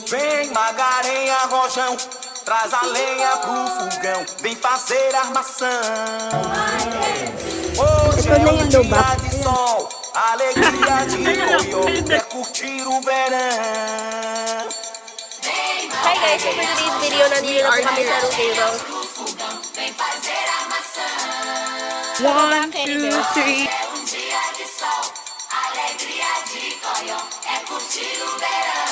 Vem Magareia, rojão, traz a lenha pro fogão, vem fazer armação. Hoje é um dia de sol, alegria de coió, é curtir o verão. Hi guys, so for today's video, nandito na po kami sa Rodeo. 1, 2, 3. É um dia de sol, alegria de coió, é curtir o verão.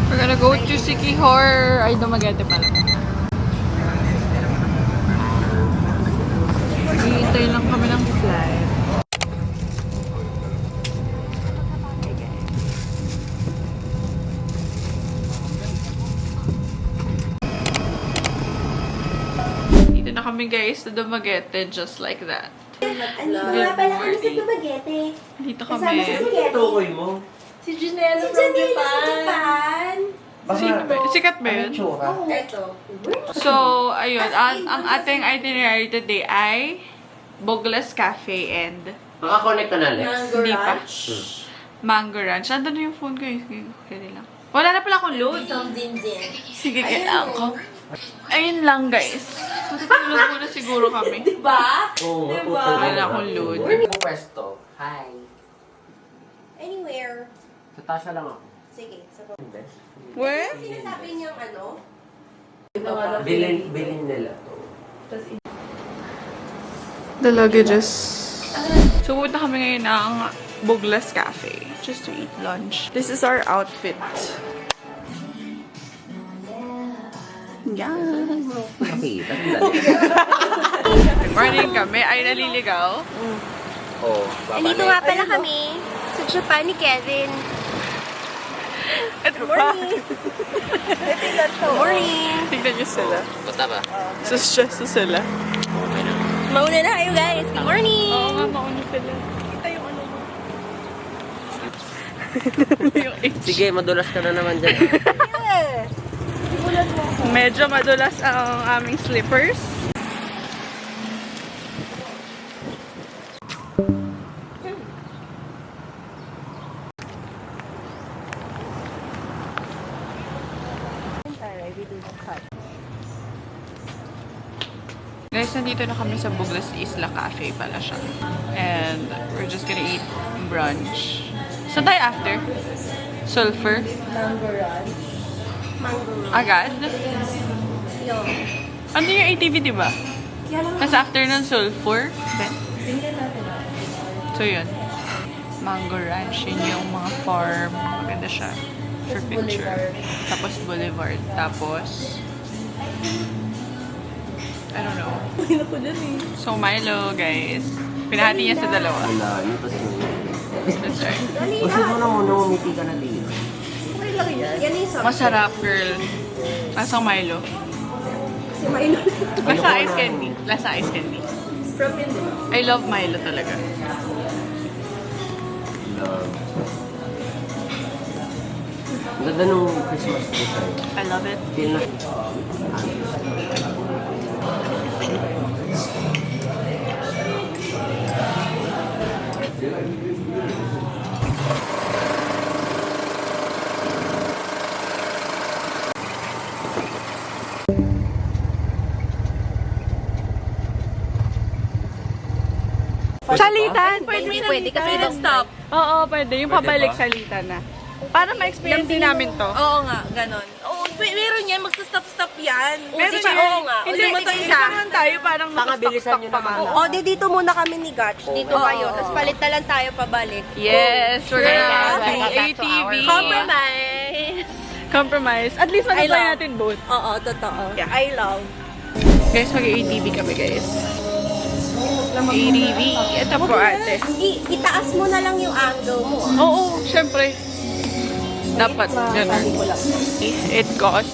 We're gonna go to Siquijor. Ay, Dumaguete pala. Hihintay lang kami ng flight. Dito na kami guys sa Dumaguete, just like that. Andito nga pala kami sa Dumaguete. Dito Kasama kami. si Siket. Tukoy mo. Si Janela from Japan. Sikat ba yun? Ito. So, ayun. Ang ating itinerary today ay Boglas Cafe and Makakonect ka na, Lex. Mango Hindi pa. Ranch. Mango Ranch. Nandun na yung phone ko. Kaya lang. Wala na pala akong load. Isang din. Sige, kailangan ko. Ayun lang, guys. Matutulog muna siguro kami. Diba? Oo, Wala na akong load. Pwesto. Hi. Anywhere. Sa Tasha lang ako. Sige. Where? Sinasabi niyang ano? Bilin nila to. The luggages. So, punta kami ngayon ng Boglas Cafe. Just to eat lunch. This is our outfit. Yan. Okay, tatanda. Morning kami. Ay, naliligaw. Oo, Andito nga pala kami sa Japan ni Kevin. Good morning. Morning. Tignan niyo sila. Basta ba? Stress sila. Mauna na kayo guys. Good morning. Oo nga, mauna sila. Kita yung ano mo. Yung itch. Sige, madulas ka na naman dyan. Medyo madulas ang aming slippers. Guys, nandito na kami sa Boglas Isla Cafe pala siya. And we're just gonna eat brunch. Saan tayo after? Sulfur? Mango Ranch. Agad? Yung. Ano yung ATV, di ba? Kasi after ng Sulfur. Then? So, yun. Mango Ranch. Yun yung mga farm. Maganda siya. For picture. Tapos Boulevard. Tapos I don't know. So, Milo, guys. Pinahati niya sa dalawa. Wala, yun pa That's right. Kasi mo na muna umiti ka na dito. Okay lang yan. Yan yung soft. Masarap, girl. Lasang Milo. Kasi Milo. Lasa ice candy. Lasa ice candy. From Indo. I love Milo talaga. Ang ganda nung Christmas design. I love it. Feel na. Salitan! Pwede kasi ibang stop. Oo, pwede. Yung Pwede pabalik ba? salitan na. Para ma-experience din namin to. Oo nga, ganon. Oo, meron yan, magsa-stop-stop yan. Meron siya, oo nga. Hindi, Ulit mo to isa. naman tayo parang Pakabilisan nyo pa naman. nga. O, di dito muna kami ni Gotch. Dito Oo. kayo. Tapos palit na lang tayo pabalik. Yes, we're gonna Okay. have ATV. Compromise. Compromise. At least I mag-apply love. natin both. Oo, totoo. Yeah. I love. Guys, mag-ATV kami, guys. ATV. Ito po, ate. Itaas mo na lang yung angle mo. Oo, syempre. Dapat ganun. It cost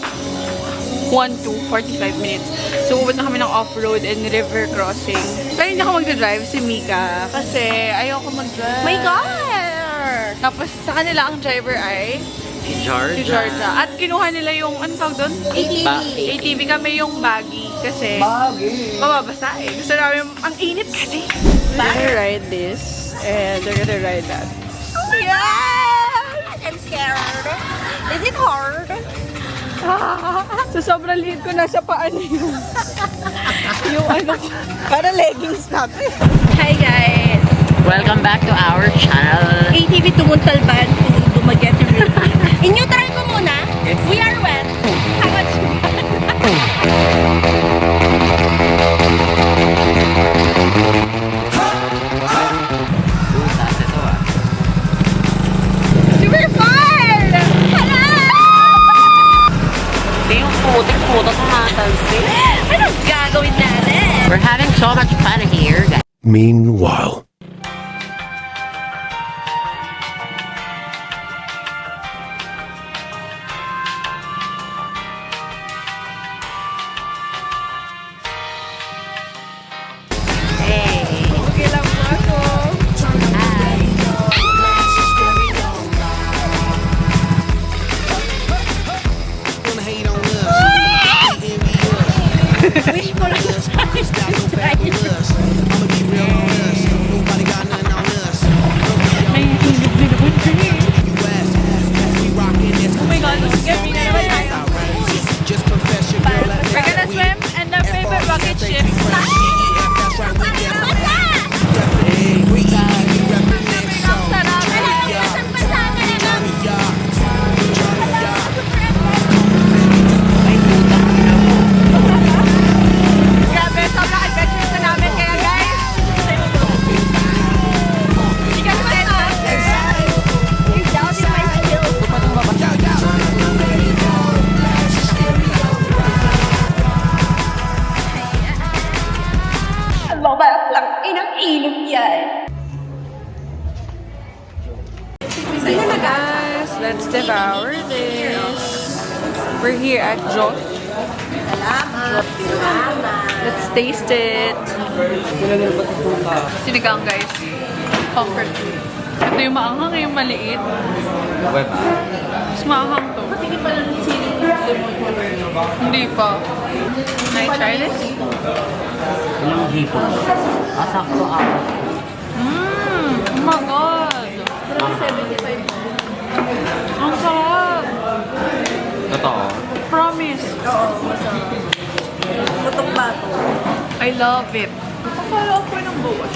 1 to 45 minutes. So, pupunta kami ng off-road and river crossing. Pero hindi ako magdadrive, si Mika. Kasi ayoko mag-drive. My gosh! Tapos sa kanila ang driver ay Si Georgia. si Georgia. At kinuha nila yung, ano tawag doon? ATV. Kami yung baggy. Kasi mababasa eh. Gusto namin, ang init kasi. We're gonna ride this. And they're gonna ride that. Yes! I'm scared. Is it hard? So sobrang liit ko nasa paan yung yung ano ko. Para leggings natin. Hi guys! Welcome back to our channel. ATV to Montalban to Dumaguete River. In-neutral ko muna. We are wet. How much? Super fun! Hala! Yung putik-puto sa matalsi. Anong gagawin natin? We're having so much fun here, guys. Meanwhile. Okay lang po ako. May hilog na naman kami. Oh my God, gabi na naman tayo. We're gonna swim and the favorite bucket shift. Grabe, sobrang adventures na namin. Kaya guys, you can find us. You're doubting my skills. Ang babarak lang, inang-ilog yan. Sige na guys, let's devour this. We're here at Josh. Let's taste it. Sinigang guys. Comfort food. Ito yung maanghang, yung maliit. Mas maanghang to. Hindi pa. Can I try this? Yung hipon. Asakto ako. Oh my God! Ang sarap! Totoo. Promise! Lutong bato. I love it. Akala ko ng buwa.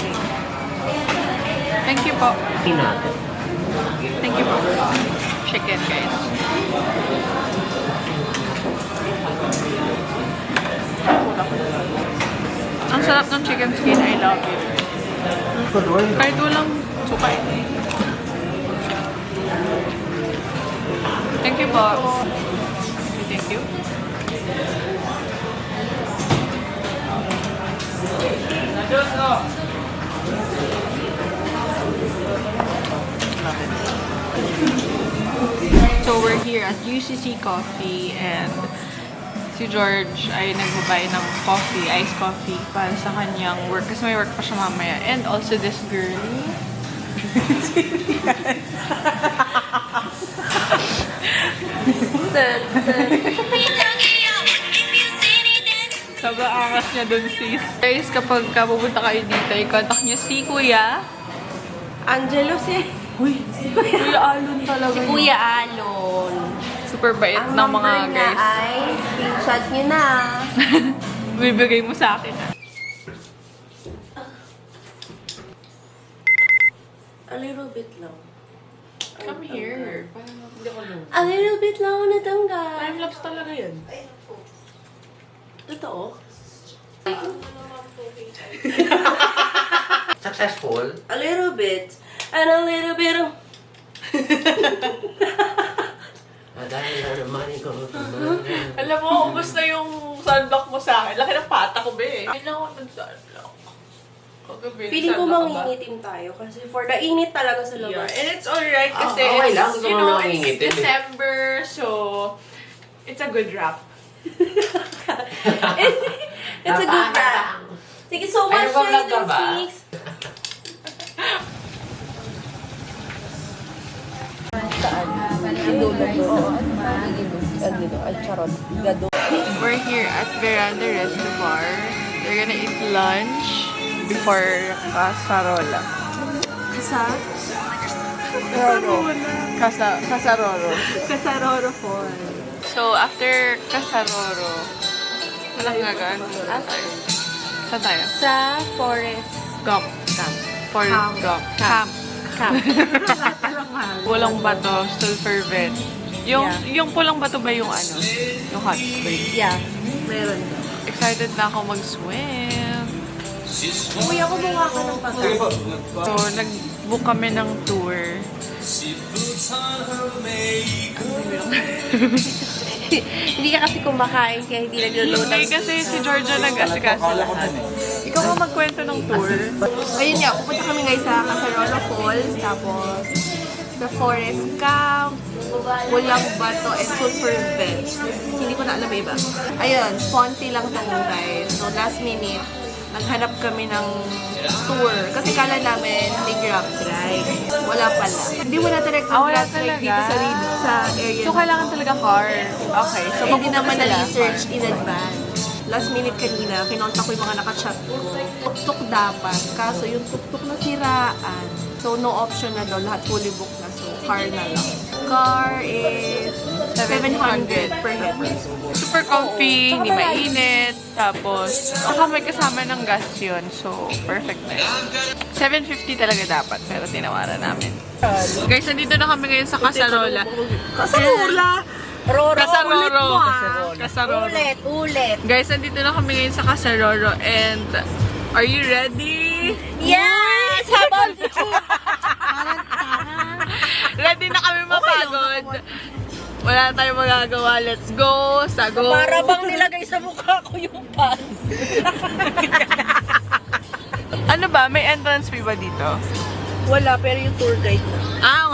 Thank you po. Pinat. Thank you po. Chicken, guys. Ang sarap ng chicken skin. I love it. Kahit walang sukay. Thank you po. Thank you. So we're here at UCC Coffee and si George ay nagbabay ng coffee, iced coffee para sa kanyang work kasi may work pa siya mamaya. And also this girl. Sobrang angas niya dun, sis. Guys, kapag pupunta kayo dito, i-contact niyo si Kuya Angelo si... Kuya Alon talaga. Si Kuya Alon. Super bait Ang ng mga number niya guys. ay screenshot niyo na. Bibigay mo sa akin. A little bit lang. Come here. Parang hindi ko lang. A little bit lang ako natanggal. Time-lapse talaga yun. Totoo? Successful? A little bit. And a little bit of... Dahil na naman ikaw. Alam mo, ubos na yung sunblock mo sa akin. Laki ng pata ko, be. Hindi na ako nag-sunblock. Kagabi, Feeling ko sunblock ka ba? mangingitim tayo kasi for the init talaga sa Yeah, labas. and it's alright kasi okay lang. it's, Gusto you mo know, mangingitim it's eh. December, so it's a good wrap. It's a good wrap. Thank you so much, Ay, nag-vlog ka ba? 306. We're here at Veranda Resto Bar. We're gonna eat lunch before Casarola. Casaroro. Kasaroro Fall. So, after Casaroro, walang gagawin. Saan tayo? Sa Forest Gump. Forest Gump. Camp. Pulang Bato, Sulphur Vent. Yung Pulang Bato ba yung ano? Yung hot spring? Yeah, meron. Excited na ako mag-swim. Kuya, kumuha ka ng pagkain. So, nag-book kami ng tour. Hindi ka kasi kumakain kaya hindi nagluluto. Hindi kasi si Georgia nag-asikaso lahat. Ikaw nga magkwento ng tour. Ayun nga, pupunta kami ngayon sa Casarolo Falls, tapos sa Forest Camp, Pulang Bato, and Sulphur Vent. Hindi ko na alam iba. Ayun, sponty lang to guys. So last minute, naghanap kami ng tour. Kasi kala namin may Grab drive. Wala pala. Hindi wala talaga wala Grab drive dito talaga. sa area. So, kailangan talaga car. Okay. So, Hindi papunta naman sila. na-research in advance. Last minute kanina, kinontak ko yung mga nakachat ko. Tuk-tuk dapat, kaso yung tuk-tuk nasiraan. So, no option na daw. Lahat fully booked na. So, car na lang. Car is 700 per head. Super comfy, hindi mainit. Tapos, may kasama ng gas yun. So, perfect na yun. 750 talaga dapat, pero tinawaran namin. Guys, nandito na kami ngayon sa Casarola. Kasarula! Roro, Casaroro. ulit mo ah. Casaroro. Ulit. Guys, nandito na kami ngayon sa Casaroro and are you ready? Yes! Habang Ready na kami mapagod. Wala na tayong magagawa. Let's go! Sago! para bang nilagay sa mukha ko yung pants. Ano ba? May entrance fee ba dito? Wala, pero yung tour guide na.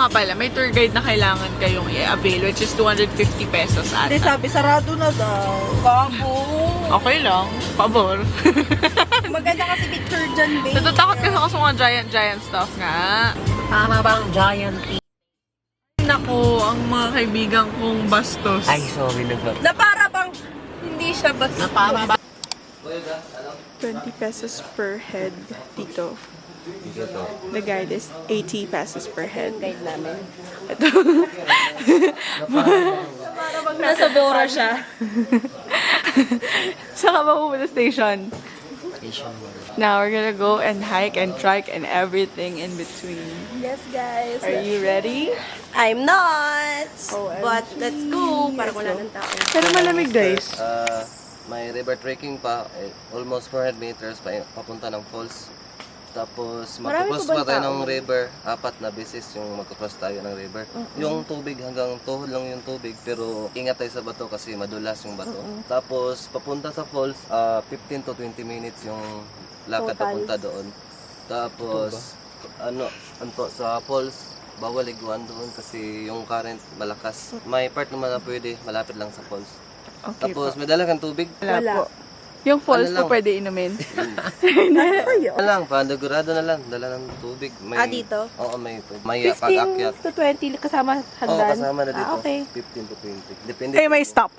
Nga pala. May tour guide na kailangan kayong i-avail which is 250 pesos Hindi, ata. sabi, sarado na daw. Babo. Okay lang. Pabor. Maganda kasi picture dyan, babe. Natatakot kasi ako sa mga giant stuff nga. Tama bang giant Naku, ang mga kaibigan kong bastos. Ay, sorry, Na para bang hindi siya basta. Napama ba? 20 pesos per head dito. Dito. The guide is 80 pesos per head. Guide namin. Ito. Nasa Dora siya. Saan ka ba pupunta station? Now we're gonna go and hike and trike and everything in between. Yes, guys. Are you ready? I'm not. OMG. But let's go. Para wala ng tao. Pero malamig guys. May river trekking pa, almost 400 meters papunta ng falls. Tapos Marami magkakross pa pa bang tayo tao? ng river, 4 na beses yung magkakross tayo ng river. Yung tubig hanggang tuhod lang yung tubig, pero ingat tayo sa bato kasi madulas yung bato. Tapos papunta sa falls, 15 to 20 minutes yung lakad Total. papunta doon. Tapos anto sa falls, bawal liguan doon kasi yung current malakas. May part naman na pwede, malapit lang sa falls. Okay Tapos po. may dala kang tubig. Wala po. Yung falls Ano po lang? pwede inumin. Ano lang, pandagurado na lang, dala ng tubig. May, dito? Oo, may pag-akyat. 15 to 20 kasama Oo, hagdan. kasama na dito. Okay. 15 to 20. Depende. May stop.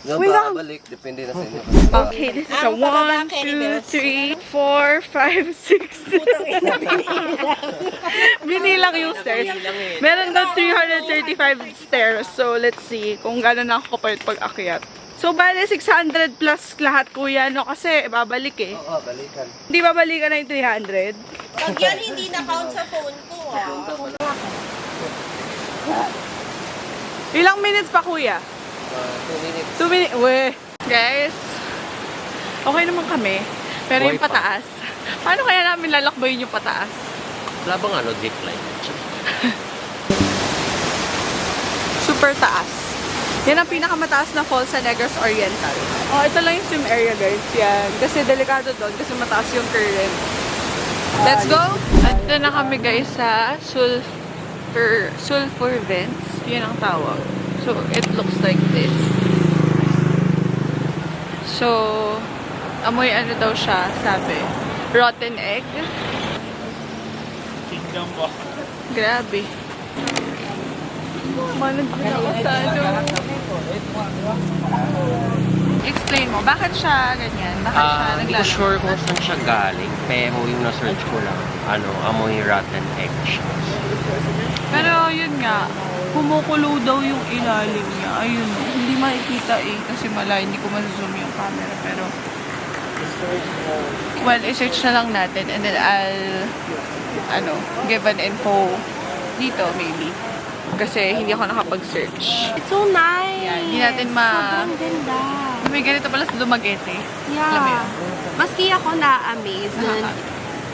Yung Wait lang. balik, depende na sa inyo. Okay, this is a 1, 2, 3, 4, 5, 6, 7. Binilang yung stairs. Meron daw 335 stairs. So, let's see kung gano'n na ako kapag pag-akyat. So, bale 600 plus lahat, kuya, no? Kasi babalik eh. Oo, balikan. Hindi babalikan na yung 300. Pag yan hindi na-count sa phone ko Ilang minutes pa, kuya? 2 minutes. 2 minutes. Weh. Guys, okay naman kami. Pero yung pataas, paano kaya namin lalakbayin yung pataas? Wala bang zipline? Super taas. Yan ang pinakamataas na falls sa Negros Oriental. Oh, ito lang yung swim area, guys. Yan. Kasi delikado doon kasi mataas yung current. Let's go! At ito na kami, guys, sa Sulphur Vents. Yan ang tawag. So, it looks like this. So, amoy ano daw siya, sabi. Rotten egg. Kingdom ba? Grabe. Manod ko na ako sa ano. Explain mo, bakit siya ganyan? Bakit siya Hindi ko naglalaro? sure kung saan siya galing, pero yung na-search ko lang, amoy rotten eggshells. Pero yun nga, kumukulo daw yung ilalim niya. Ayun, hindi makikita eh, kasi malay, hindi ko ma-zoom yung camera. Pero, well, i-search na lang natin and then I'll, give an info dito maybe. Kasi hindi ako nakapag-search. It's so nice. Yan, hindi natin Sobrang ganda. May ganito pala sa Dumaguete. Alam mo Yeah. yun? Maski ako na-amaze na,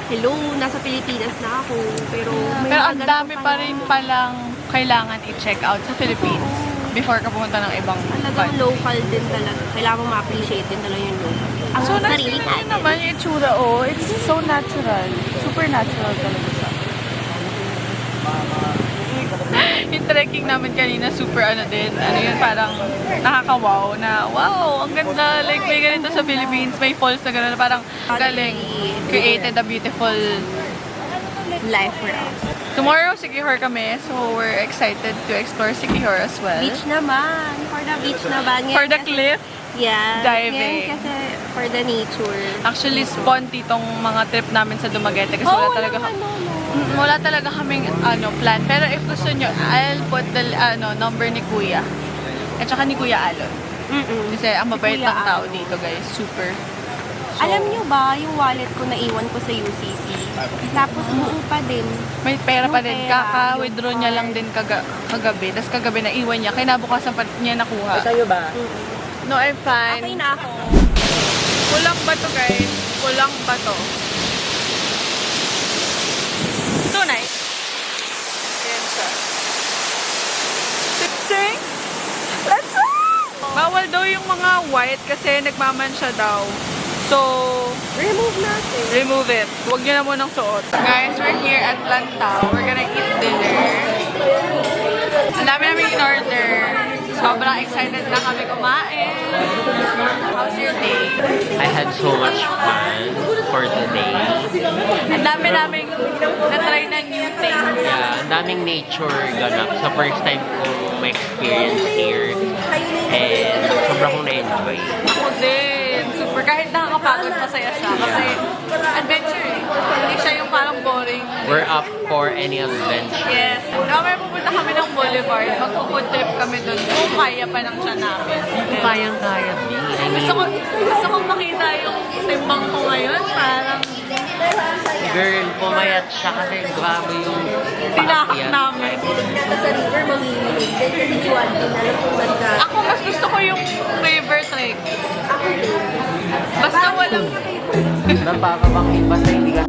hello, nasa Pilipinas na ako. Pero may Pero mga ang ganito dami pa pala. rin palang kailangan i-check out sa Philippines before ka pumunta ng ibang Talagang local din talaga. Kailangan mo ma-appreciate din talaga yung local. Ang So, sarili natin natin. naman yung itsura, oh. It's so natural. Super natural talaga siya. Yung trekking namin kanina, super din. Ano yun, parang nakaka-wow na, wow, ang ganda. Like, may ganito sa Philippines. May falls na gano'n. Parang galing. Created a beautiful Life for us. Tomorrow, Siquijor kami. So, we're excited to explore Siquijor as well. Beach naman. For the beach naman. For the Ngayon cliff. kasi- Yeah. diving. Ngayon kasi for the nature. Actually, sponty tong mga trip namin sa Dumaguete kasi wala talaga wala talaga kaming plan. Pero if gusto nyo, I'll put the number ni Kuya. At saka ni Kuya Alon. Kasi ang mabait Kuya ng tao Alon. dito, guys. Super. So, Alam nyo ba, yung wallet ko naiwan ko sa UCC. Tapos buo pa din. may pera pa Yung din. pera, Kaka-withdraw yung niya card. lang din kagabi. Tapos kagabi na iwan niya. Kinabukasan pa niya nakuha. Sa'yo ba? No, I'm fine. Okay na ako. Kulang ba to, guys? Kulang ba to? So nice. Ayan siya. Sing! Let's go! Bawal daw yung mga white kasi nagmamansya daw. So, Remove natin. remove it. Huwag nyo na munang suot. Guys, we're here at Lantau. We're gonna eat dinner. Ang dami namin in-order. Sobrang excited na kami kumain. How's your day? I had so much fun for today. Ang dami namin na-try na new things. Yeah, ang daming nature ganap. Sa first time ko ma-experience here. And sobrang kong na-enjoy. Ako din. Super. Kahit nakakapagod, masaya siya. Kasi adventure eh. Hindi siya yung parang boring. We're up for any adventure. Yes. Mamaya pupunta kami ng Boulevard. Magpo-food trip kami doon. Kung kaya pa ng siya namin. Kayang-kaya din. I mean, Gusto kong makita yung timbang ko ngayon. Parang girl, pumayat siya kasi grabe yung tinakak paakyat. namin. Sa river, mamimilig. Kasi hindi one din. Alam kung saan ka. Ako mas gusto ko yung river trek. Basta walang... Napakabang iba sa hindi ka.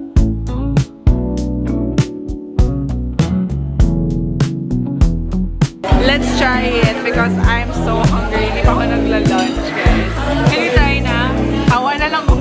Let's try it because I'm so hungry. Hindi pa ako nagla-lunch, guys. Can you try na? Hawa na lang ko.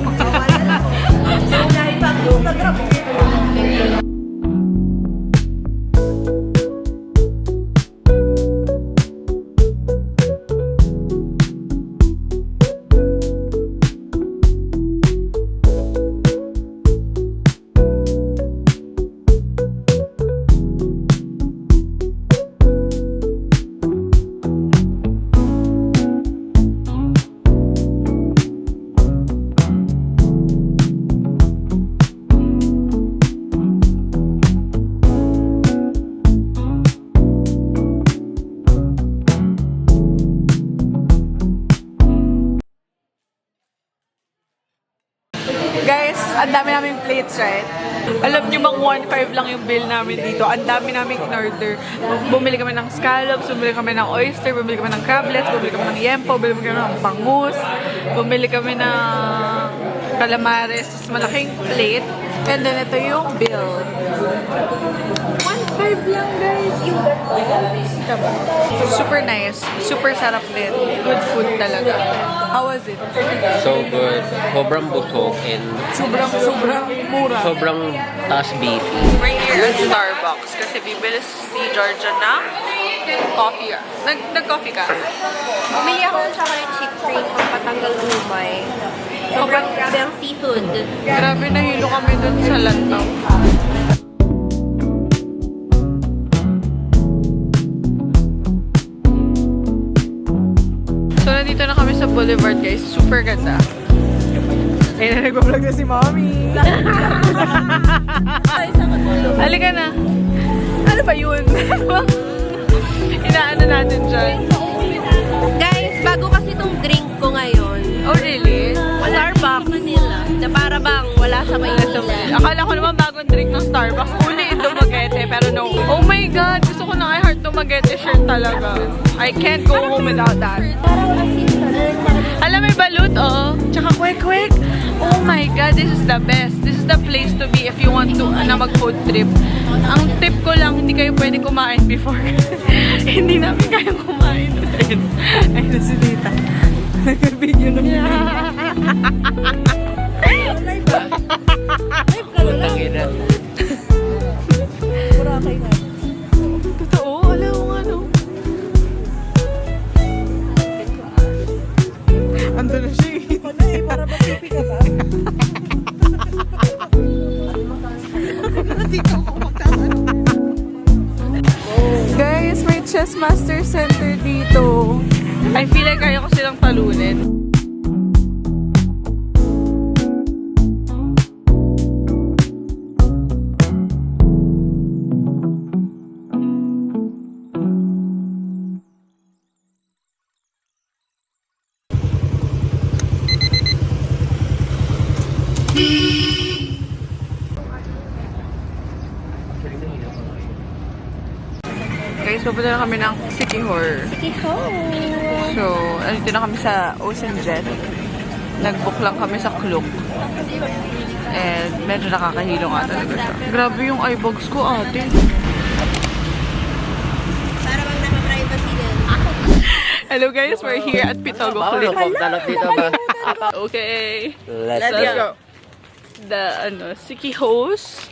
Guys, ang dami naming plates, right? Alam niyo bang 1.5 lang yung bill namin dito? Ang dami naming in-order. Bumili kami ng scallops, bumili kami ng oyster, bumili kami ng crablets, bumili kami ng yempo, bumili kami ng bangus, bumili kami ng calamares, tapos malaking plate. And then ito yung bill. 1.5 lang, guys. Super nice. Super sarap din. Good food talaga. How was it? So good. Sobrang busog and Sobrang mura. sobrang taas BP. We're here at Starbucks kasi bibili si Georgia ng coffee. Nag-coffee ka? Bumili ako ng chocolate chip cream pang patanggal umay. Sobrang grabe ang seafood. Grabe, nahilo kami dun sa Lantau. Boulevard, guys. Super ganda. Ayun na, nag-vlog na si Mommy. Halika na. Ano ba yun? Inaano natin dyan. Guys, bago kasi itong drink ko ngayon. Oh, really? Starbucks. Manila. Na para bang wala sa Maynila. Akala ko naman bagong drink ng Starbucks. Uli in Dumaguete, pero no. Oh my God! Gusto ko ng I Heart Dumaguete shirt talaga. I can't go home without that. Alam, may balut, oh. Tsaka kwek-kwek. Oh my God, this is the best. This is the place to be if you want to mag-food trip. Ang tip ko lang, hindi kayo pwede kumain before kasi hindi namin kaya kumain. Ayun na si Tita. Nag-video na niya. Live ka na lang. Burakay na. Totoo, alam mo nga, no? Ando na siya eh. Para mag-pipi ka ba? Guys, may Chess Master Center dito. I feel like kaya ko silang talunin. Guys, pupunta na kami ng Siquijor. So, andito na kami sa Ocean Jet. Nag-book lang kami sa Klook. And medyo nakakahilo nga talaga siya. Grabe yung eyebags ko, ate. Para bang naka-privacy din. Hello guys, we're here at Pitogo Click. dito ba? Okay. Let's go. The Siquijos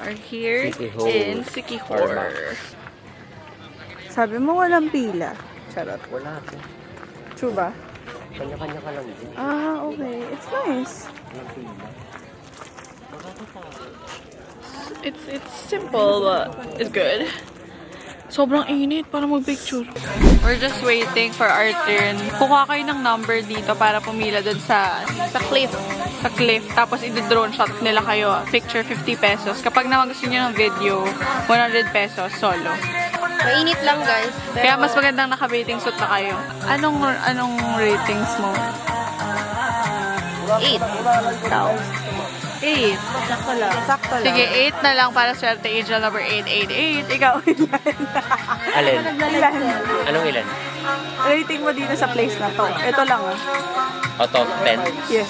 are here Siquijos. in Siquijor. Sabi mo walang pila. Charot. Wala po. True ba? Kanya-kanya ka lang din. Ah, okay. It's nice. It's simple but it's good. Sobrang init para mag-picture. We're just waiting for our turn. Kukuha kayo ng number dito para pumila dun sa cliff. Sa cliff. Tapos i-drone shot nila kayo. Picture 50 pesos. Kapag naman gusto nyo ng video, 100 pesos solo. Mainit lang, guys. Kaya mas magandang naka-bathing suit na kayo. Anong ratings mo? 8. 8. Sakto lang. Sakto lang. Sige, 8 na lang para swerte. Angel number 888. Ikaw, Alin? ilan? Anong ilan? Rating mo dito sa place na to. Ito lang, ah. Out of 10? Yes.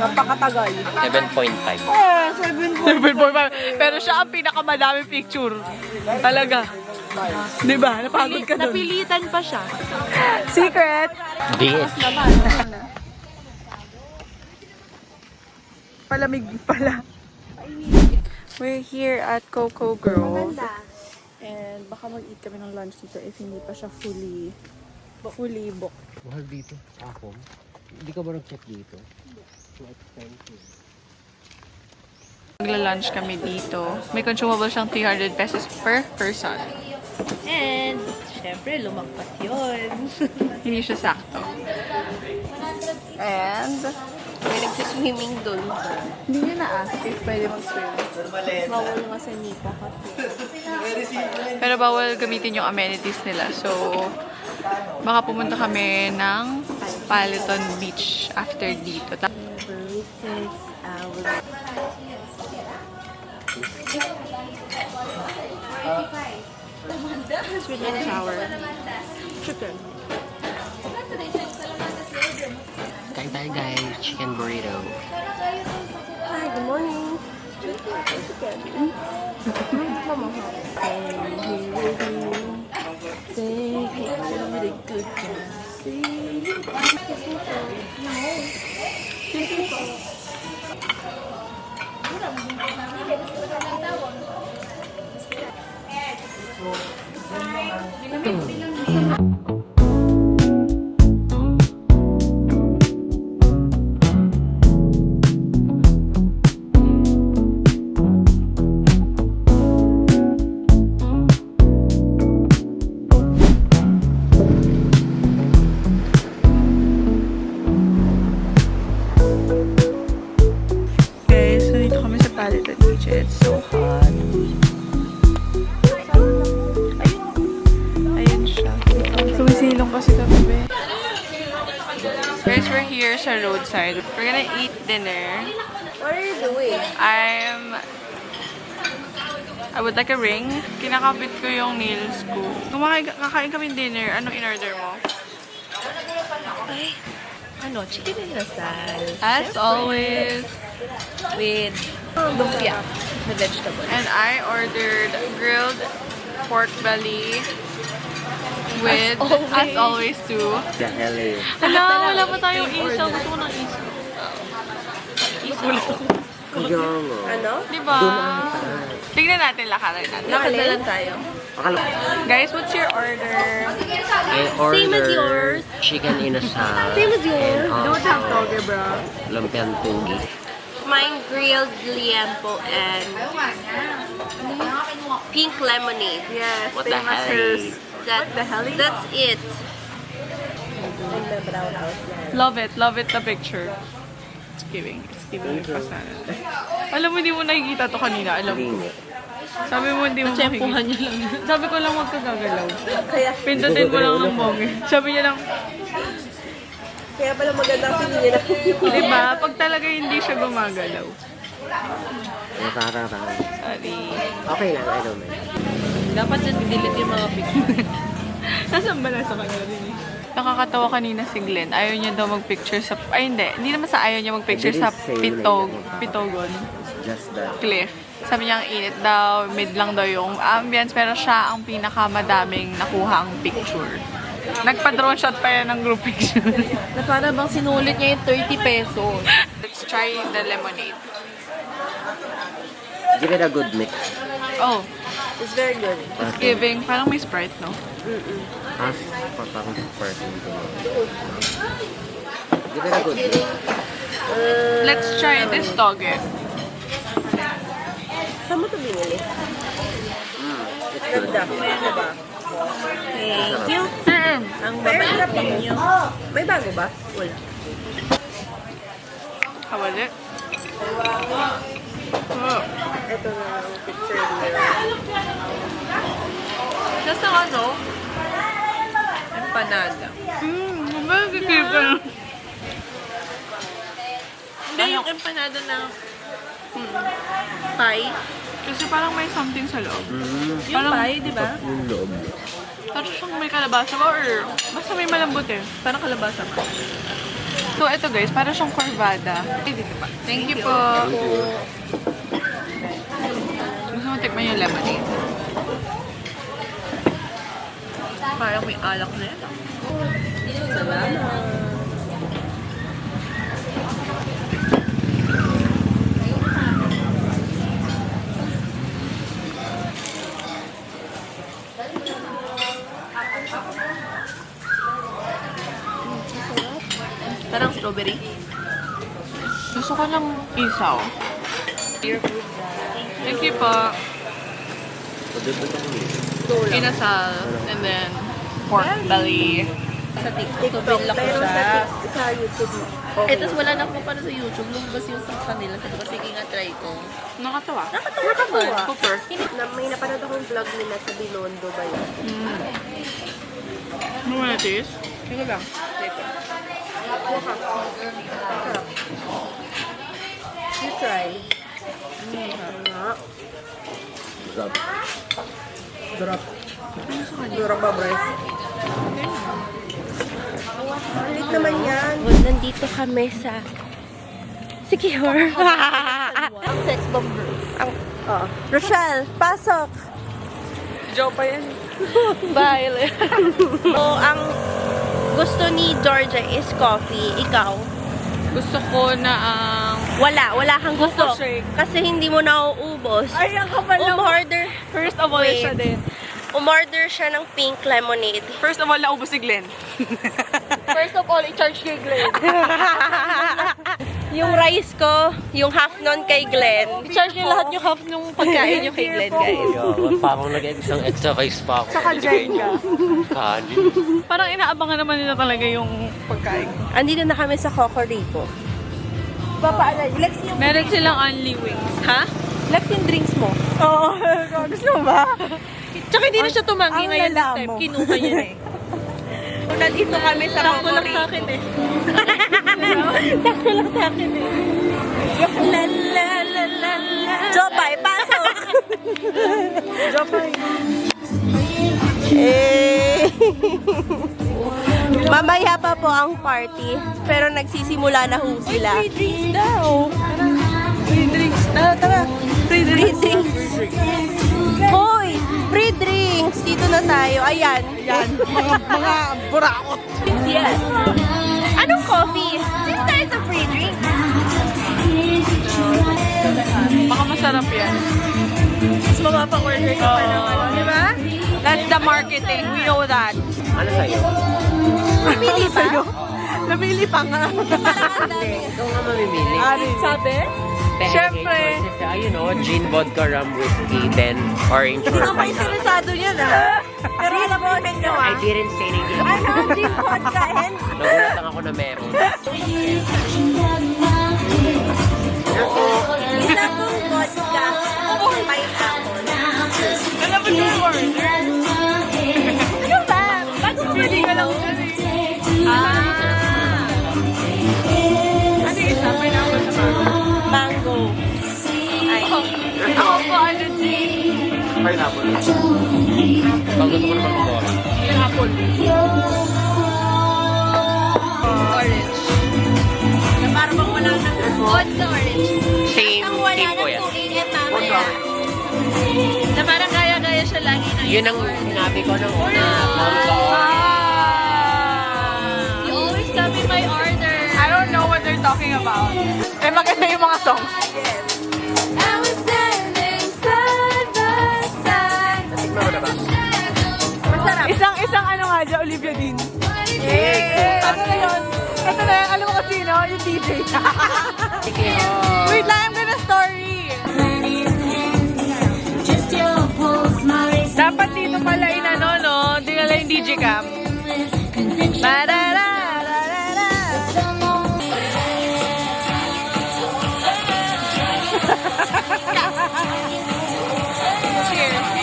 Napakatagal. 7.5. 7.5. Pero siya ang pinakamadaming picture. Talaga. Diba? Napagod ka dun. Napilitan pa siya. Secret! Bitch. Palamig pala. We're here at Coco Grove. And baka mag-eat kami ng lunch dito if hindi pa siya fully booked. Mahal dito. Ako. Hindi ka ba nag-check dito? So expensive. Magla-lunch kami dito. May consumable siyang 300 pesos per person. And, syempre, lumagpas yun. Hindi siya sakto. And, May nagsiswimming doon. hindi niya na-ask if pwede mag-swim. Bawal nga sa Nipa Hut. Pero bawal gamitin yung amenities nila. So, baka pumunta kami ng Palaton Beach after dito. Every 6 hours. Sweet and sour. Chicken. Kain tayo guys. Chicken burrito. Hi, good morning. lang kasi kami. Guys, we're here sa roadside. We're gonna eat dinner. What are you doing? I would like a ring. Kinakabit ko yung nails ko. Kakain kami dinner. Anong in-order mo? Ano, chicken inasal. As always. With lumpia. The vegetable. And I ordered grilled pork belly with, as always, too. The hell is. Hala, wala pa tayong isaw. Gusto ko ng isaw. Ano? Diba? Tignan natin, lakaran natin. Nakadalan tayo. Guys, what's your order? I ordered Same as yours. chicken inasal. Same as yours. And Don't have toge, bro. lumpiang tugi. Mine grilled liempo and pink lemonade. Yes, What the same as hell? hers. That's it. Love it the picture. It's giving me personality. Alam mo, hindi mo nakikita to kanina. Alam mo. Sabi mo, hindi mo makikita. Niya lang. Sabi ko lang, huwag ka gagalaw. Kaya, Pindutin mo lang ng bongi. Sabi niya lang, kaya pala maganda kasi hindi nila. diba? Pag talaga hindi siya gumagalaw. Nakakarakan. Sorry. Okay lang, I don't mind. Dapat dyan delete yung mga picture. Nasaan ba nasa kanya din eh? Nakakatawa kanina si Glenn. Ayaw niya daw mag-picture sa... Ay, hindi. Hindi naman sa ayaw niya mag-picture sa Pitogon Just that. Cliff. Sabi niya ang init daw, mid lang daw yung ambience, pero siya ang pinakamadaming nakuhang picture. Nagpa-drone shot pa yan ng group picture. Na para bang sinulit niya yung 30 pesos. Let's try the lemonade. Give it a good mix. Oh, It's very good. it's giving. Parang may Sprite, no? Half parang person. Give it a good mix. Let's try this toge. Saan mo ito binili? It's good. Diba? Thank you. Ang babait niyo. May bago ba? Wala. How was it? Oh. Ito na ang picture nila. Nasa ano? Empanada. Magkikip ka na. Hindi yung empanada na pie. Kasi parang may something sa loob. Yung Parang- pie, di ba? Yung loob. Parang siyang may kalabasa ba or basta may malambot eh. Parang kalabasa pa. So, ito guys, parang siyang corvada. Thank you po. Gusto mo tikman yung lemonade? Parang may alak na yan. Salamat. Parang strawberry. Gusto ko ng isaw. Thank you po. Inasal. And then, pork belly. Sa TikTok. Pero sa YouTube. Okay. Tapos wala na po para sa YouTube. Lumabas yung sa kanila. Sabi ko, sige nga, try ko. Nakatawa. Nakatawa. Super. May napanood akong vlog nila sa Binondo ba yun? Ano mo na taste? Sige lang. You try. Durap ba, Bryce? Ulit naman yan. Nandito kami sa Secure. Ang sex bombers. Rochelle, pasok! Joe pa yan. Bye. So, ang gusto ni Georgia is coffee. Ikaw? Gusto ko na ang... Wala kang gusto. Coco shake. Kasi hindi mo nauubos. Ay, ang kapal na. Umorder. First of all, Wait. siya din. Umorder siya ng pink lemonade. First of all, naubos si Glenn. First of all, i-charge kay Glenn. Yung rice ko, yung half nun kay Glenn. I-charge niyo lahat yung half nung pagkain niyo kay Glenn, guys. Parang nag-isang exercise pa ako. Saka Jenga. Kanin. Parang inaabangan naman nila talaga yung pagkain. Andito na kami sa Cocorico. Lex yung... Meron silang only wings. Ha? Lex yung drinks mo. Oo. Gusto mo ba? Tsaka hindi na siya tumanggi ang ngayon this lala time. mo. Kinuha niya na eh. Nandito kami sa Sakto lang sa akin eh. Sakto lang sa akin eh. La la la la la. Jopay, pasok! Jopay. Mamaya pa po ang party, pero nagsisimula na ho sila. Free drinks daw! Free drinks. Tara. Free drinks! Hoy! Free drinks! Dito na tayo. Ayan. Mga burakot. Yes. Anong coffee? This tayo sa free drink. Baka masarap yan. Mas mapapa-order ka pa ng ano, di ba? That's the marketing. We know that. Ano sa'yo? Pili pa? Napili pa nga. Ikaw nga mamimili. Sabi? Siyempre. You know, gin, vodka, rum, whiskey, then orange or Hindi ko pineapple. interesado niya na. Pero alam mo, nyo I didn't say anything. Ano, gin vodka and... Nagulat lang ako na meron. Isa pong vodka or pineapple. Alam mo yung order? Ano ba? Bagong Pili ka lang dyan eh. Ano yung isa? Pineapple sa mango. Ay. Ako po, ano din? Pineapple. Pag gusto ko naman mag-orange. Yung apple. Orange. Na parang bang wala na vodka orange. Same po yan. mamaya. Na parang gaya-gaya siya lagi na Yun ang sinabi ko nung una. You always come in my order. I don't know what they're talking about. Eh, maganda yung mga songs. I was standing side by side. Natikman mo na ba? Masarap. Isang ano nga dyan, Olivia Dean. Ano na yun? Ito na yun. Alam mo kasi, no? Yung DJ. Wait lang, I'm gonna story. Dapat dito pala inano, no? Dinala yung DJ cam. Ba-da-da-da-da-da. Cheers.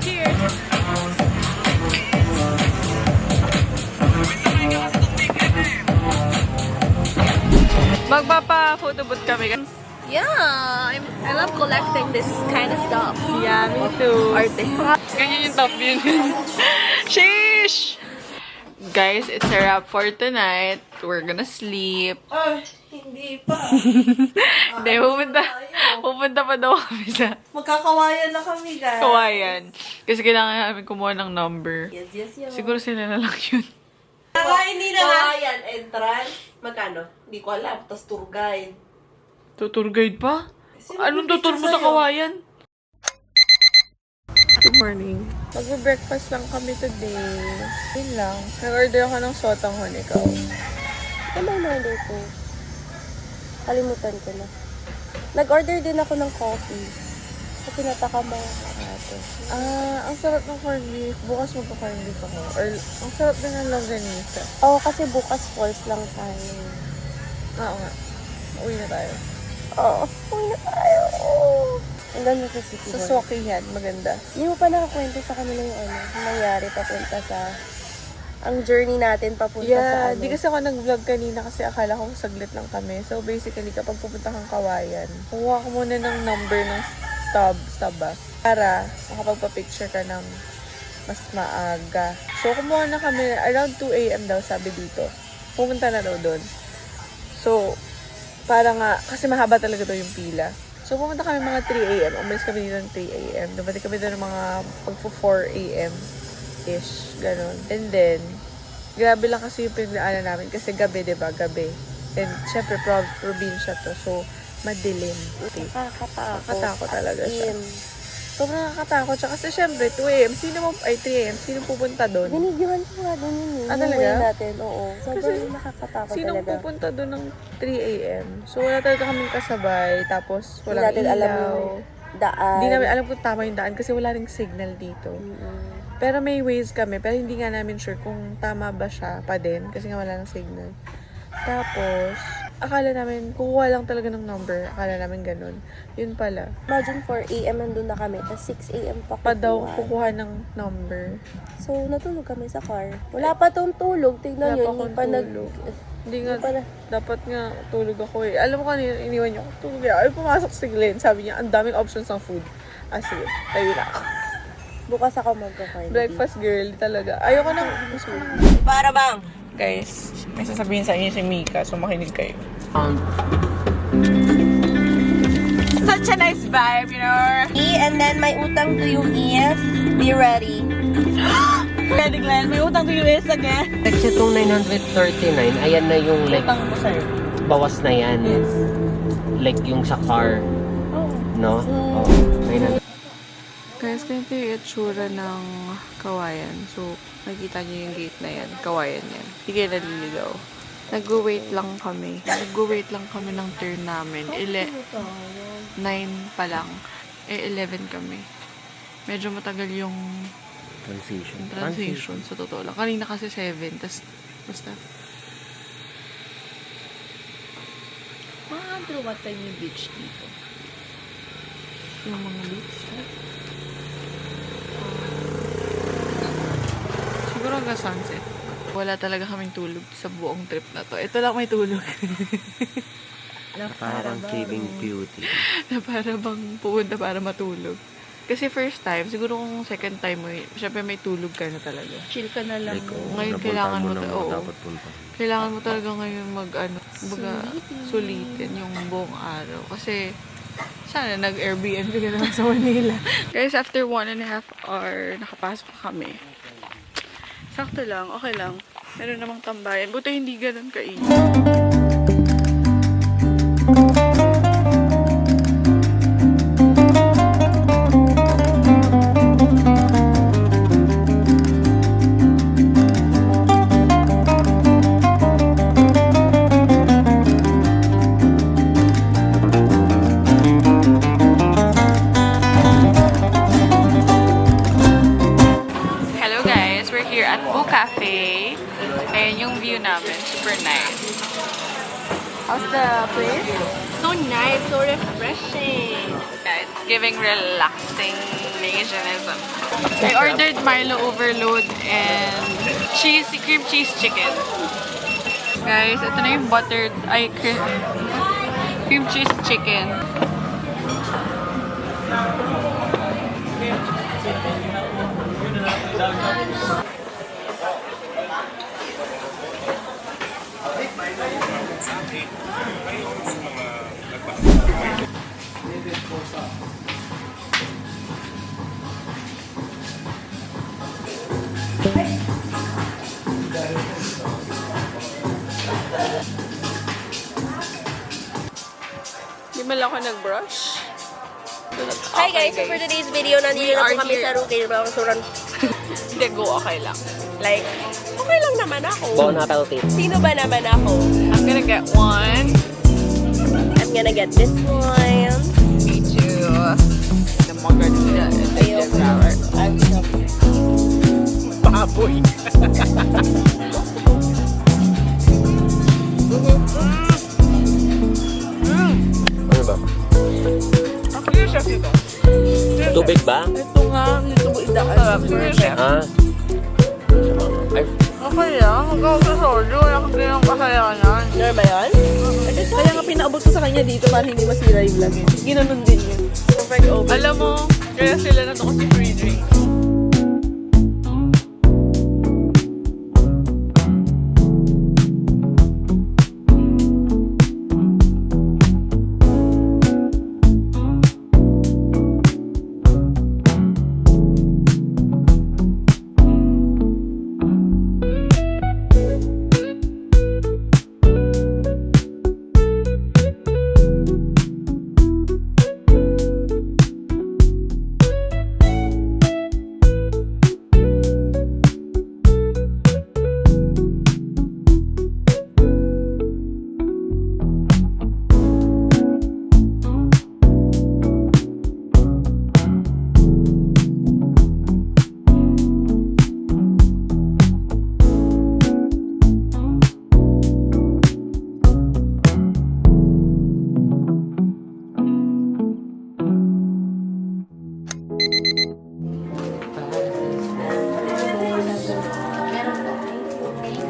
Cheers. Magpapa-photo booth kami. Yeah, I love collecting this kind of stuff. Yeah, me too. Arte. Ganyan yung top view. Sheesh! Guys, it's a wrap for tonight. We're gonna sleep. Hindi pa. Hindi, pupunta pa daw kami sa Magkakawayan na kami, guys. Kawayan. Kasi kailangan namin kumuha ng number. Yes. Siguro sila na lang yun. Hindi na kawayan. Entrance. Magkano? Hindi ko alam. Tapos tour guide. Tour guide pa? Anong tutur mo sa Kawayan? Good morning. Magbe-breakfast lang kami today. Yun lang. Nag-order ako ng sotanghon, ikaw. Ano yung order ko? Kalimutan ko na. Nag-order din ako ng coffee. Kasi natakam mo ako. Ang sarap ng corned beef. Bukas magpa-corned beef ako. Or, ang sarap din ng longganisa. Oo, kasi bukas falls lang tayo. Oo nga. Uwi na tayo. Oo, uwi na tayo. Ang ganda sa City Sa Hall. Swakihan, maganda. Hindi mo pa nakakwento sa kanila yung yung nangyari papunta sa... Ang journey natin papunta sa Yeah, di kasi ako nag-vlog kanina kasi akala ko saglit lang kami. So basically, kapag pupunta kang Kawayan, kuha ko muna ng number ng stub ba? Para makapagpa-picture ka ng mas maaga. So kumuha na kami, around 2 AM daw sabi dito. Pumunta na daw doon. So, para nga, kasi mahaba talaga daw yung pila. So pumunta kami mga 3 AM. Umalis kami dito ng 3 AM. Dumating kami doon ng mga pagpo 4 AM. Ish, ganun. And then, grabe lang kasi yung pinagdaanan namin kasi gabi, diba? Gabi. And, syempre, probinsya to. So, madilim. Okay. Nakakatakot talaga siya. Sobrang nakakatakot siya. Kasi, syempre, 2 AM, 3 AM, sino pupunta doon? Binigyan ko nga doon yun. Ah, talaga? Yung way natin, oo. Sobrang Kasi, nakakatakot Sinong talaga. pupunta doon ng 3 AM? So, wala talaga kaming kasabay. Tapos, Hindi walang natin ilaw. alam yung daan. Hindi namin alam kung tama yung daan kasi wala ring signal dito. Pero may ways kami, pero hindi nga namin sure kung tama ba siya pa din kasi nga wala ng signal. Tapos, akala namin, kukuha lang talaga ng number. Akala namin ganun. Yun pala. Imagine 4 a.m. nandun na kami, tapos 6 a.m. Pa daw kukuha ng number. So, natulog kami sa car. Wala pa tong tulog. Tignan Wala nyo, pa hindi akong pa tulog. Hindi nga, Hindi pala. dapat nga tulog ako eh. Alam mo kanina, iniwan niyo ako. Tulog ako. Ay, pumasok si Glenn. Sabi niya, ang daming options ng food. Ah, sige. Tayo na ako. Bukas ako magka-candy. Breakfast girl talaga. Ayoko nang Para bang? Guys, may sasabihin sa inyo si Mika, so makinig kayo. Such a nice vibe, you know? And then, my utang to you is, be ready. Ready, Glenn? May utang to US again. Kasi itong 939, ayan na yung like, Utang mo sa'yo. bawas na yan. Yes. Like yung sa car. Oh. No? Oh, 900. Guys, ganito yung itsura ng Kawayan. So, nakikita niyo yung gate na yan. Kawayan yan. Hindi kayo naliligaw. Nag-wait lang kami. Nag-wait lang kami ng turn namin. 9 pa lang. 11 kami. Medyo matagal yung transition sa totoo lang. Kanina kasi 7. Tas, basta. Mga what time yung beach dito? Yung mga beach? Siguro hanggang sunset. Wala talaga kaming tulog sa buong trip na to. Ito lang may tulog. Parang Sleeping Beauty. Na para bang pupunta para matulog. Kasi first time, siguro kung second time mo, syempre may tulog ka na talaga. Chill ka na lang. Ngayon kailangan mo, dapat punta. kailangan mo talaga ngayon sulitin yung buong araw. Kasi, sana nag-Airbnb ka naman sa Manila. Guys, after 1.5 hour, nakapasok kami. Sakto lang, okay lang. Meron namang tambayan. Buti hindi ganun kainit. Hello guys, we're here at Boo Cafe. Ayan yung view namin, super nice. How's the place? So nice, so refreshing. Yeah, it's giving relaxing Asianism. I ordered Milo Overload and cream cheese chicken. Guys, ito na yung cream cheese chicken. Di man lang ako nag-brush. Hi guys, so for today's video, nandito na are po kami here. sa Rukay Restaurant. Hindi, go, okay lang. Like, okay lang naman ako. Bon appetit. Sino ba naman ako? I'm gonna get one. I'm gonna get this one. Me too. The margarita and the Ayoko. flour. I'm sorry. Baboy. Ano ba? Clear chef ito. Tubig ba? Ito nga, nito po isda. Clear chef. Ah. Ay, Okay lang, magkakaw sa soju. Wala kang ganyan kasayanan. Ano ba yan? Kaya nga pinaabot ko sa kanya dito para hindi masira yung vlog. Ginanon din yun. Perfect open. Alam mo, kaya sila na to kasi free drinks.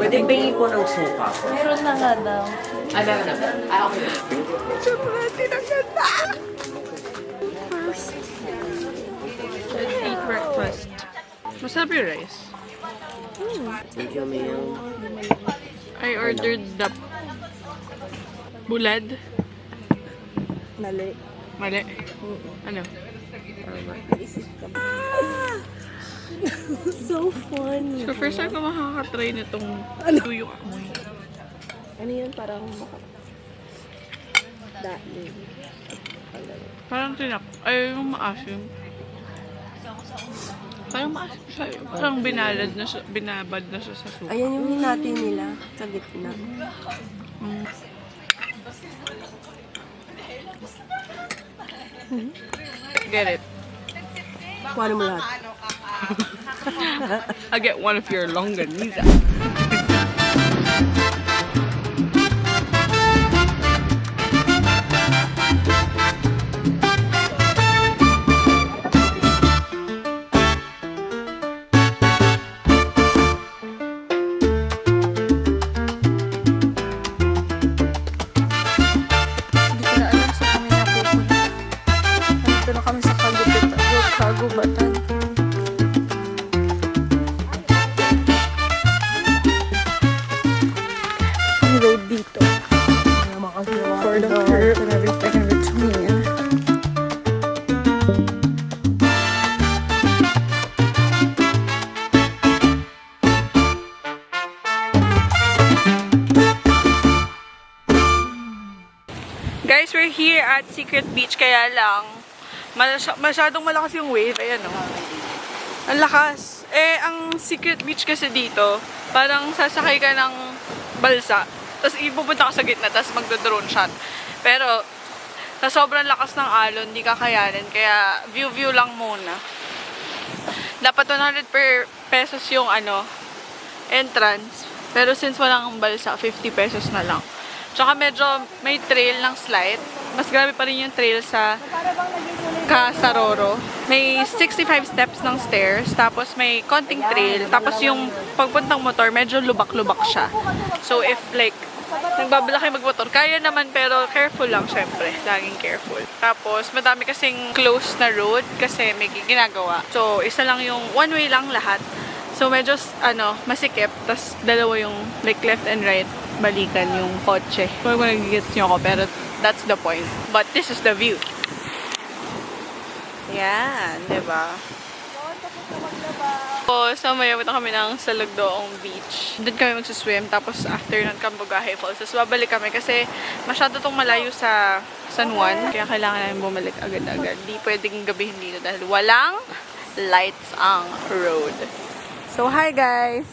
Pwede pingin ko ng suka ko. Meron na nga daw. Ay, meron na. Ay, okay. Let's eat breakfast. Masarap yung rice. Thank you, Mayo. I ordered the bulad. Mali. Mali. Ano? So funny. So first time ko makakatry nitong tuyong amoy. Ano yun? Parang dahil. Parang tinak. Ay, yung maasim. Parang maasim siya. Parang binalad na siya, binabad na siya sa suka. Ayan yung hinati nila sa gitna. Get it? Kuha mo lahat. I get one of your longanisa. Hindi ko na alam sa kami napupunta. Nandito na kami sa kagubatan. Ang road dito. For the curve and everything in between. Guys, we're here at Secret Beach, kaya lang masyadong malakas yung wave. Ayan, oh. Ang lakas. Eh, ang Secret Beach kasi dito, parang sasakay ka ng balsa, tapos ipupunta ka sa gitna, tapos magdo-drone shot. Pero, sa sobrang lakas ng alon, hindi kakayanin, kaya view lang muna. Dapat 100 pesos yung entrance, pero since walang balsa, 50 pesos na lang. Tsaka medyo may trail ng slide. Mas grabe pa rin yung trail sa Kasaroro. May 65 steps ng stairs, tapos may konting trail, tapos yung pagpuntang motor, medyo lubak-lubak siya. So if like, nagbabalak kayo magmotor, kaya naman pero careful lang syempre. Laging careful. Tapos madami kasing close na road kasi may ginagawa. So isa lang yung one way lang lahat. So medyo masikip, tas dalawa yung like left and right balikan yung kotse. Kung nagigits nyo ako, pero that's the point. But this is the view. Yan, diba? So, maya punta kami ng Salugdoong Beach. Doon kami magsuswim, tapos after nun Cambogahe Falls. Tapos babalik kami kasi masyado tong malayo sa San Juan. Kaya kailangan namin bumalik agad-agad. Di pwedeng gabihin dito dahil walang lights ang road. So, hi guys!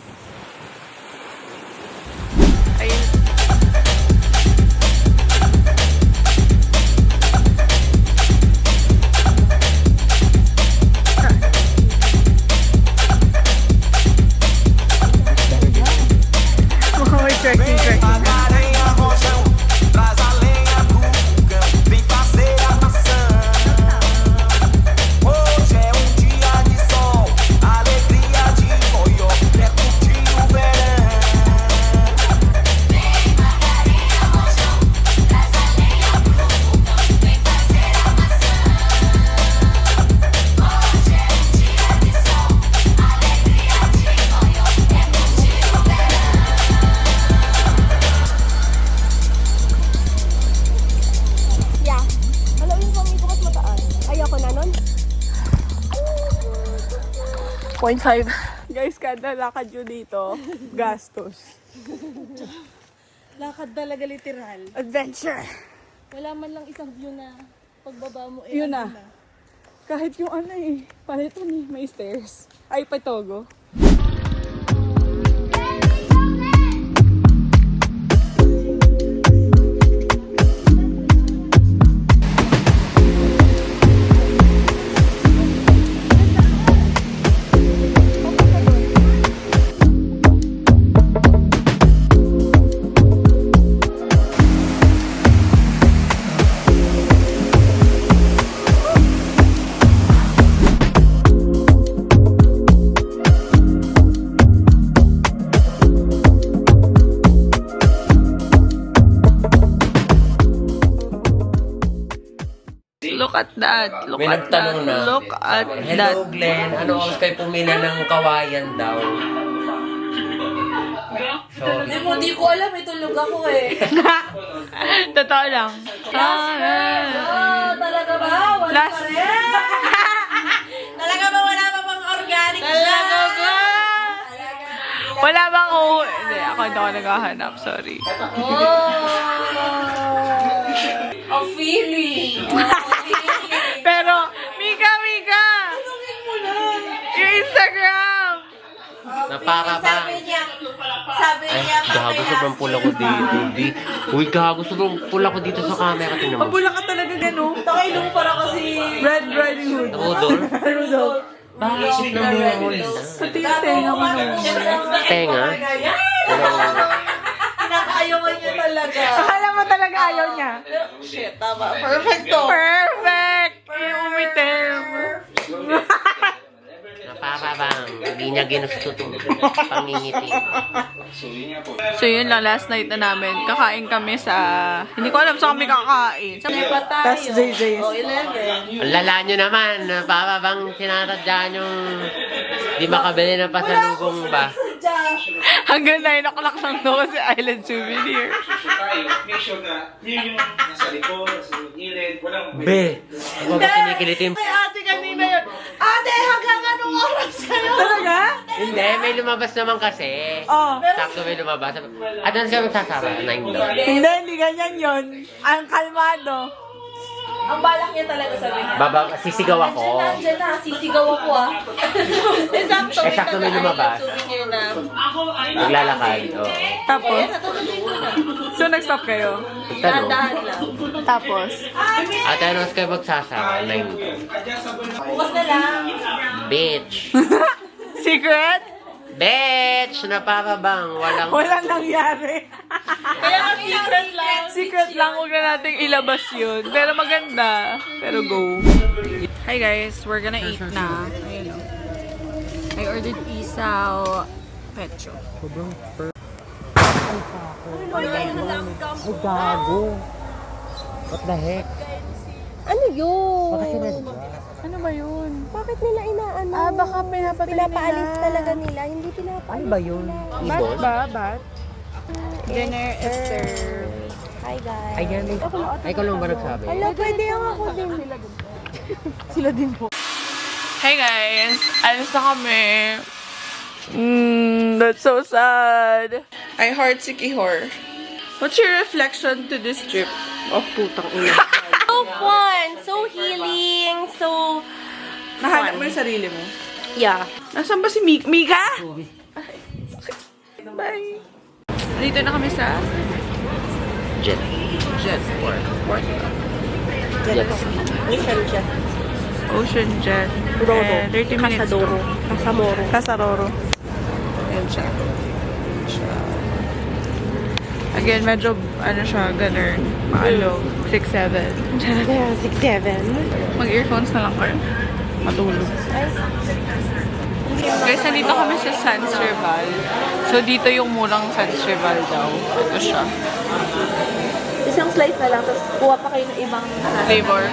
Ayun. Trekking. Areia, rojão, traz a lenha pro fogão, vem fazer a maçã. Hoje é dia de sol, alegria de Goió, é curtir o verão. Vem Margarinha, rojão, traz a lenha pro fogão, vem fazer a maçã. Hoje é dia de sol, alegria de Goió, é curtir o verão. Yeah. Hello, yung pangin ko mas mataas. Ayoko na nun. 0.5. Guys, kada lakad nyo dito, gastos. Lakad talaga literal. Adventure! Wala man lang isang view na pagbaba mo. Yun na. Kahit yung paano ito may stairs. Ay, patogo. at that. Look May at that. nagtanong na. Look at that. Hello, Glenn. Ano oras kayo pumili ng kawayan daw? Sorry. Di ko alam, itulog ako eh. Totoo lang. Talaga ba? Wala Last. Talaga ba wala pa bang organic Talaga ba? Wala bang Hindi, ako hindi ako naghahanap. Sorry. A feeling. Pero, Mika! Yung Instagram! Na para bang... Sabi Ay, niya, gago, sobrang pula ko dito. Uy, gago, sobrang pula ko dito sa camera. Tingnan mo. Pabula ka talaga gano'n. Nakailong para kasi Red Riding Hood. Rudolph? Bakit namumula? Pati yung tenga mo naman. Tenga? pinakaayawan niya talaga. Akala mo talaga ayaw niya. Shit, tama. Perfect to. Perfect! Yung umitim. Na para bang hindi niya ginusto itong pangingiti. So yun lang, last night na namin. Kakain kami sa... Hindi ko alam saan kami kakain. Sa Tas JJ's. Oh, 11. Ang lala nyo naman, na para bang sinatadyan yung di makabili ng pasalubong ba? Hanggang 9 o'clock lang daw kasi Island Souvenir. Make sure na yun yung nasa likod, nasa gilid, walang Be, huwag ka kinikilitin. Ay, ate kanina yun. Ate, hanggang anong oras kayo? Talaga? Hindi, may lumabas naman kasi. Oh. Sakto may lumabas. At ano siya magsasara? 9 daw. Hindi ganyan yun. Ang kalmado. Ang balak niya talaga sabihin niya. Baba, sisigaw ako. Nandiyan na, sisigaw ako ah. Sakto may lumabas. Souvenir na. Naglalakad. Oo. Tapos? So, nag-stop kayo? Tanong. Dahan lang. Tapos? At ano kayo magsasara? 9 daw. Bukas na lang. Bitch. Secret? Bitch! Na para bang Walang nangyari. Kaya nga secret lang. Secret lang, huwag na nating ilabas yun. Pero maganda. Pero go. Hi guys, we're gonna eat na. Ayun o. I ordered isaw pecho. What the heck? Ano yun? Bakit sinadya? Ano ba yun? Bakit nila inaano? Baka pinapatay Pinapaalis talaga nila. Hindi pinapaalis. Ano ba yun? Bat Ibon? ba? Bat? Dinner is served. Hi guys. Ayan. Ay, ikaw lang ba nagsabi? Hello, pwede ako din. Sila din po. Hey guys! Alis na kami. That's so sad. I heart si Kihor. What's your reflection to this trip? Oh, putang ina. So fun, so healing, so Nahanap mo yung sarili mo? yeah. Nasaan ba si Mika? Bye! Dito na kami sa Jet. Port. Jet. Ocean Jet. Roro. 30 minutes. Casadoro. Casamoro. Casaroro. Ayan siya. Again, medyo, ano siya, ganun. Maalog. 6'7". Yeah, 6'7". Mag-earphones na lang kayo. Matulog. Guys, nandito kami sa San Serval. So, dito yung murang San Serval daw. Ito siya. Isang slice na lang, tapos kuha pa kayo ng ibang Flavor.